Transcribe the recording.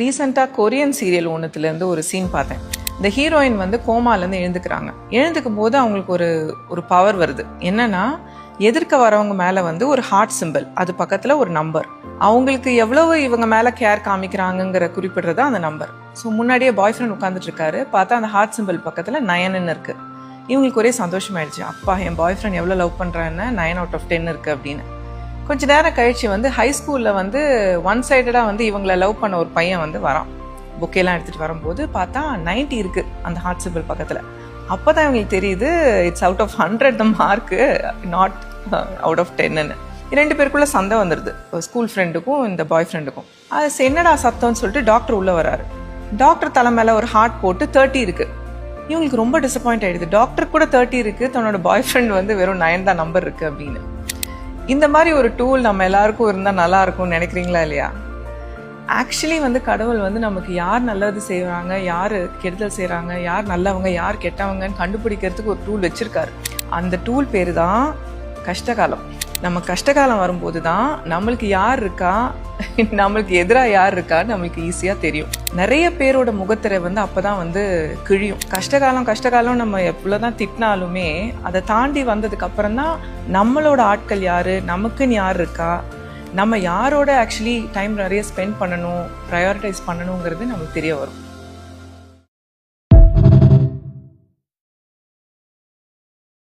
ரீசெண்டாக Korean serial ஒன்றுத்துலேருந்து ஒரு scene பார்த்தேன். இந்த ஹீரோயின் வந்து கோமாலேருந்து எழுந்துக்கிறாங்க. எழுந்துக்கும் போது அவங்களுக்கு ஒரு பவர் வருது. என்னன்னா, எதிர்க்க வரவங்க மேலே வந்து ஒரு ஹார்ட் சிம்பிள், அது பக்கத்தில் ஒரு நம்பர். அவங்களுக்கு எவ்வளவு இவங்க மேலே கேர் காமிக்கிறாங்கங்கிற குறிப்பிடுறது அந்த நம்பர். ஸோ முன்னாடியே பாய் ஃப்ரெண்ட் உட்காந்துட்டு இருக்காரு. பார்த்தா அந்த ஹார்ட் சிம்பிள் பக்கத்தில் 9ன்னு இருக்கு. இவங்களுக்கு ஒரே சந்தோஷமாயிடுச்சு. அப்பா, என் பாய் ஃப்ரெண்ட் எவ்வளோ லவ் பண்ணுறான்னு 9 out of 10 இருக்கு அப்படின்னு. கொஞ்ச நேரம் கழிச்சு வந்து ஹை ஸ்கூலில் வந்து ஒன் சைடடாக வந்து இவங்களை லவ் பண்ண ஒரு பையன் வந்து வரான். புக்கெல்லாம் எடுத்துகிட்டு வரும்போது பார்த்தா 90 இருக்குது அந்த ஹார்ட் சிம்பிள் பக்கத்தில். அப்போ தான் இவங்களுக்கு தெரியுது, it's out of 100 the mark, not out of 10ன்னு. 2 பேருக்குள்ளே சண்டை வந்துடுது, ஸ்கூல் ஃப்ரெண்டுக்கும் இந்த பாய் ஃப்ரெண்டுக்கும். அது என்னடா சத்தம்னு சொல்லிட்டு டாக்டர் உள்ளே வராரு. டாக்டர் தலை மேலே ஒரு ஹார்ட் போட்டு 30 இருக்குது. இவங்களுக்கு ரொம்ப டிசப்பாயிண்ட் ஆகிடுது. டாக்டர் கூட 30 இருக்குது, தன்னோட பாய் ஃப்ரெண்ட் வந்து வெறும் 9 தான் நம்பர் இருக்குது அப்படின்னு. இந்த மாதிரி ஒரு டூல் நம்ம எல்லாருக்கும் இருந்தால் நல்லா இருக்கும்னு நினைக்கிறீங்களா இல்லையா? ஆக்சுவலி வந்து கடவுள் வந்து நமக்கு யார் நல்லது செய்கிறாங்க, யார் கெடுதல் செய்கிறாங்க, யார் நல்லவங்க யார் கெட்டவங்கன்னு கண்டுபிடிக்கிறதுக்கு ஒரு டூல் வச்சுருக்காரு. அந்த டூல் பேர் தான் கஷ்டகாலம். நம்ம கஷ்டகாலம் வரும்போது தான் நம்மளுக்கு யார் இருக்கா, நம்மளுக்கு எதிராக யார் இருக்கான்னு நம்மளுக்கு ஈஸியாக தெரியும். நிறைய பேரோட முகத்திரை வந்து அப்போ தான் வந்து கிழியும். கஷ்டகாலம் நம்ம எவ்வளோதான் திட்டினாலுமே அதை தாண்டி வந்ததுக்கு அப்புறம் தான் நம்மளோட ஆட்கள் யார், நமக்குன்னு யார் இருக்கா, நம்ம யாரோட ஆக்சுவலி டைம் நிறைய ஸ்பெண்ட் பண்ணணும், ப்ரையாரிட்டைஸ் பண்ணணுங்கிறது நமக்கு தெரிய வரும்.